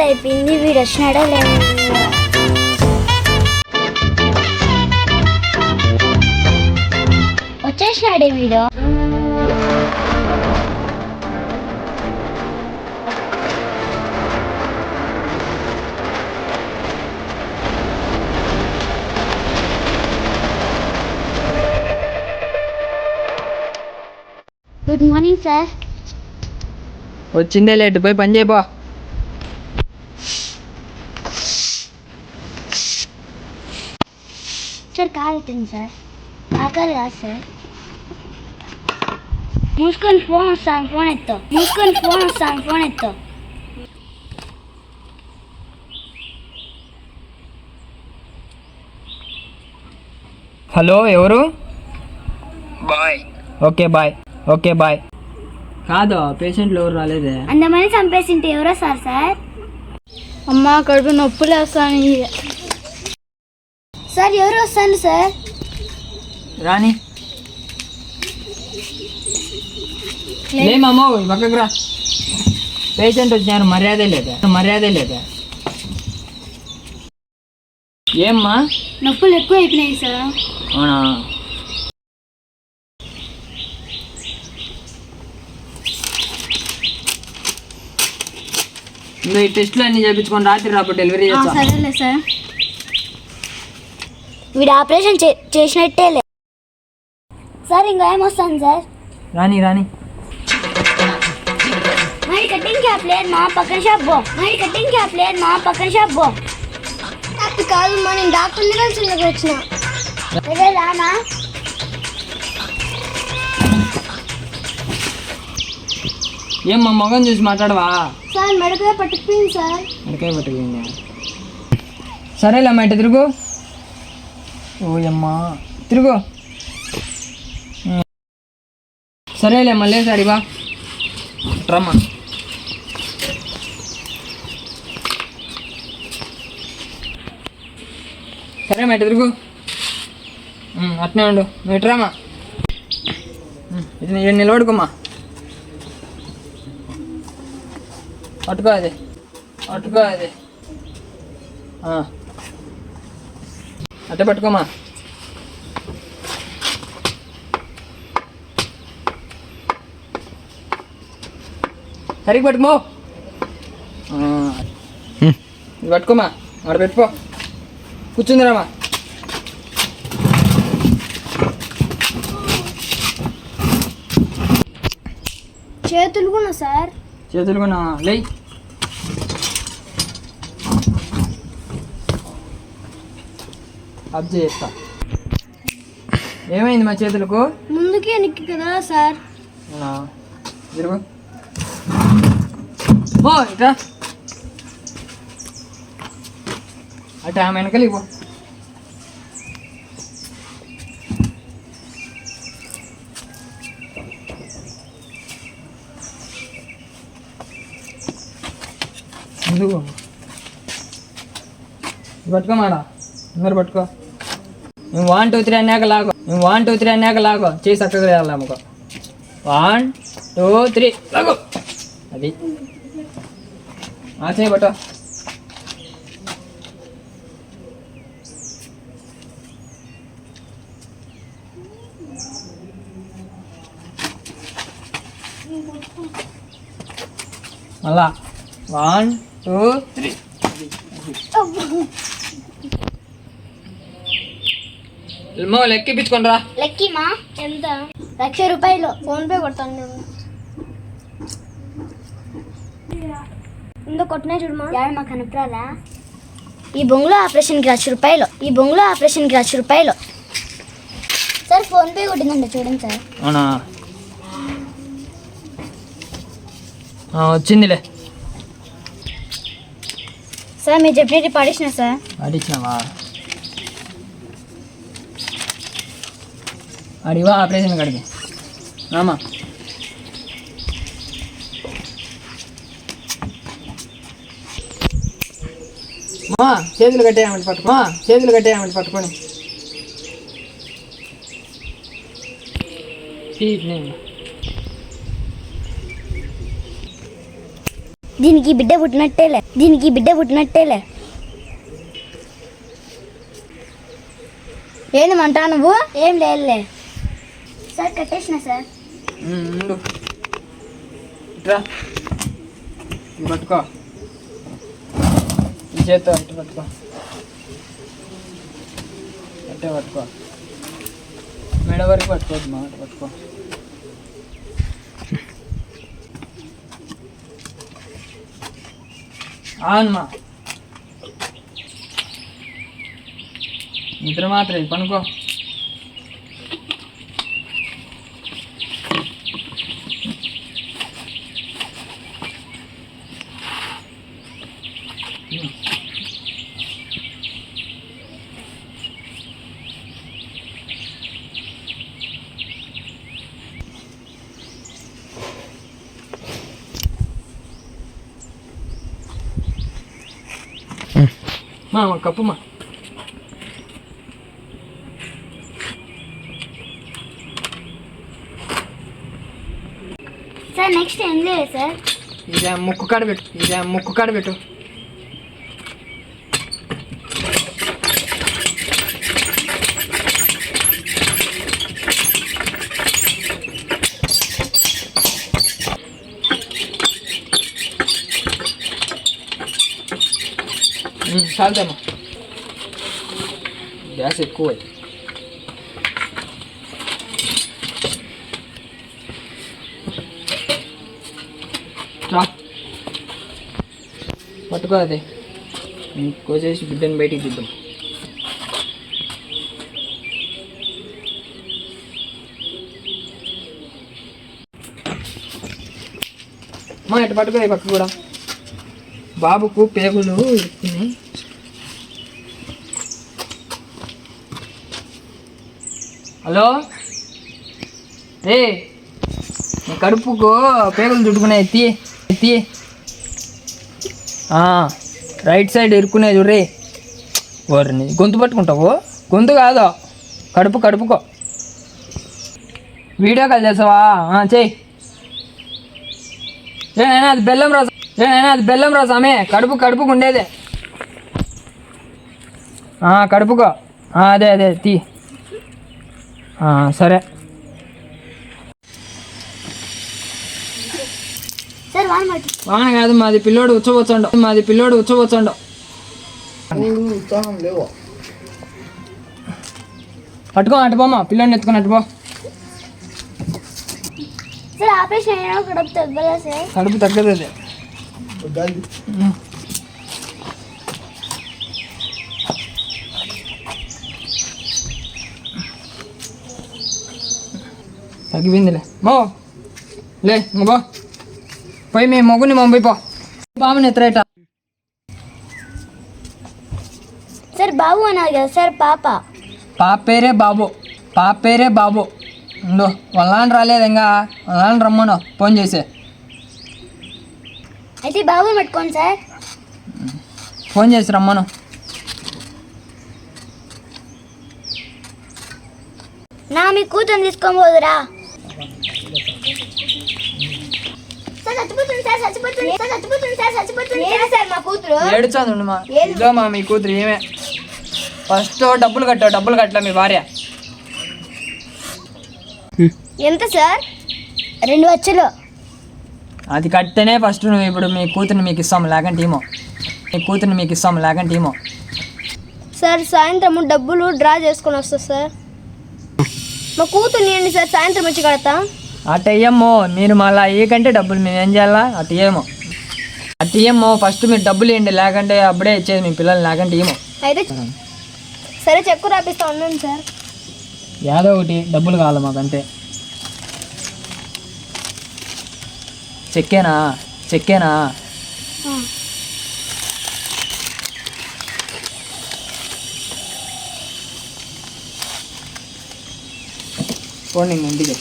అయిపోయింది, వీడు వచ్చినాడో లేదు. వచ్చేసినాడే వీడు. Good morning sir. వచ్చిందే లేట్, పోయి పని చేయబో. సార్ కాల్ అవుతుంది సార్. ఆకలి కాదు సార్. మూసుకొని ఫోన్ వస్తాను, ఫోన్ ఎత్తో. మూసుకొని ఫోన్ వస్తాను, ఫోన్ ఎత్తో. హలో, ఎవరు? Bye. Okay bye. Okay bye. కాదు, పేషెంట్లు ఎవరు రాలేదే? అందమని చంపేసింటే ఎవరో సార్. అమ్మ కడుపు నొప్పులు వేస్తాను. సార్ ఎవరు వస్తాను సార్? రాని లేమమ్మో, పక్కకు రా. పేషెంట్ వచ్చారు, మర్యాదే లేదా? ఏమ్మా? నొప్పులు ఎక్కువ అయిపోయినాయి సార్. అవునా? ఇంకా ఈ టెస్ట్లు అన్ని చేయించుకొని రాత్రి రాబో డెలివరీ చేస్తా. సరేలే సార్. వీడు ఆపరేషన్ చేసినట్టే లే సార్. ఇంకా ఏమొస్తాను సార్? రాని మరి కటింగ్ క్యాప్ లేదు మా పక్కన షాప్ బో. అది కాదు, మనం డాక్టర్ని కలిసి వచ్చిన. సరే రానా? ఏమ్మా మొగం చూసి మాట్లాడవా? Sir మెడకాయ పట్టుకుపోయింది sir. మెడకాయ పట్టుకుపోయిందా? సరేలేమ్మా, ఇటు తిరుగు. ఓయమ్మా, తిరుగు. సరేలేమ్మా, లేసాడివా రమ్మా. సరేమ్మా, ఇటు తిరుగు. అట్నే ఉండు, నువ్వు ఇటు రామా. ఇది నిలబడుకోమ్మా. అటుకో అది. అట్టే పట్టుకోమా. సరిగ్గా పట్టుకో. ఇది పట్టుకోమా, ఆడ పెట్టుకో. కూర్చుందిరామా. చేతులు కూడా సార్. చేతులు కూడా లే. అబ్ చేస్తా. ఏమైంది మా చేతులకు? ముందుకే నిక్కి కదా సార్. తిరుగు. ఓ ఇట్రా. అటు ఆమె వెనకలి పో. ముందుకు పట్టుకోమాడా, అందరు పట్టుకో. మేము 1 2 3 అన్నాక లాగో. చేసి చక్కగా వేయాలి అమ్మకో. 1 2 3 లాగో. అది చేయబట్ట. మళ్ళా 1 2 3. లెక్కిపించుకోండి రా. లెక్కిమా ఎంత? 1,00,000 రూపాయలు. ఫోన్ పే కొడతాను నేను. ఇందో కొట్టినా చూడమా. యాడ మా కనపరాలా? ఈ బొంగులో ఆపరేషన్కి 1,00,000 రూపాయలు. సార్ ఫోన్ పే కొట్టిందండి చూడండి సార్. అవునా? వచ్చిందిలే సార్. మీరు చెప్పినట్టు పాడిసిన సార్. పాడించినావా? అడివా ఆపరేషన్ కాడికి రామా. చేతులు కట్టేయమంటే పట్టుకొని దీనికి బిడ్డ పుట్టినట్టేలే ఏంది మంటా నువ్వు? ఏం లేదులే సార్, కట్టేసిన సార్. ఉండు ఇట్రా, ఇది పట్టుకో, ఈ చేత్తో ఇటు పట్టుకో, అట్టే పట్టుకో, మెడ వరకు పట్టుకోవద్దు మా, అటు పట్టుకో. అవునమ్మా, నిద్ర మాత్రం పనుకో. మా కప్పుమా. సార్ నెక్స్ట్ ఏం లేదు సార్. ఇదే ముక్కు కాడ పెట్టు. చాలుదమ్మా, గ్యాస్ ఎక్కువ. పట్టుకో, అదే కోసేసి బిడ్డను బయటికి తీద్దాం. మా ఇటు పట్టుకో, ఈ పక్క కూడా. బాబుకు పేగులు ఎక్కున్నాయి. హలో రే, నీ కడుపుకు పేగులు చుట్టుకున్నాయి, ఎత్తి రైట్ సైడ్ ఇరుక్కునేది చూడ్రీ. ఓర్ని గొంతు పట్టుకుంటావు, గొంతు కాదు కడుపుకో. వీడియో కాల్ చేస్తావా? చెయ్యి. ఏనైనా అది బెల్లం రా సామే, కడుపుకు ఉండేదే. కడుపుకో, అదే తీ. సరే సార్ వాన కాదు, మాది పిల్లోడు ఉచ్చబోచండు. పట్టుకో, అటు పోమ్మా, పిల్లోడిని ఎత్తుకుని అటు పో. సార్ ఆపరేషన్ అయినా కడుపు తగ్గలే సార్. కడుపు తగ్గదు అది. తగ్గిపోయిందిలే మో, లే ఇంకో పోయి మీ మొగ్గుని పంపిపో. బాబుని ఎత్తరేట. సార్ బాబు అన్నారు కదా సార్, పాప పేరే బాబు. ఉండు, వాళ్ళ నాన్న రాలేదు ఇంకా, వాళ్ళ నాన్న రమ్మను ఫోన్ చేసే. అయితే బాబుని పెట్టుకోండి సార్. ఫోన్ చేసి రమ్మను. మీ కూతురు తీసుకొని పోదురా. ఏడుచాంది మా ఇదో మా మీ కూతురు ఏమే. ఫస్ట్ డబ్బులు కట్టలే మీ భార్య. ఎంత సార్? 2 లక్షలు. అది కట్టేనే ఫస్ట్ నువ్వు ఇప్పుడు మీ కూతురిని మీకు ఇస్తాము, లేకంటే ఏమో. సార్ సాయంత్రం డబ్బులు డ్రా చేసుకొని వస్తా సార్. మా కూతుర్ని ఏంటి సార్, సాయంత్రం వచ్చి కడతా. అట్ట ఇయ్యమ్మో, మీరు మళ్ళీ ఏకంటే డబ్బులు మేము ఏం చేయాలా? అట్ట ఇయ్యమ్మో, ఫస్ట్ మీరు డబ్బులు ఇవ్వండి, లేకంటే అప్పుడే ఇచ్చేది మీ పిల్లలు, లేకంటే ఏమో. అయితే సరే, చెక్కు రాపిస్తా ఉన్నాను సార్. ఏదో ఒకటి డబ్బులు కావాలి మాకంతే. చెక్కేనా? పోండి ఇంటికి.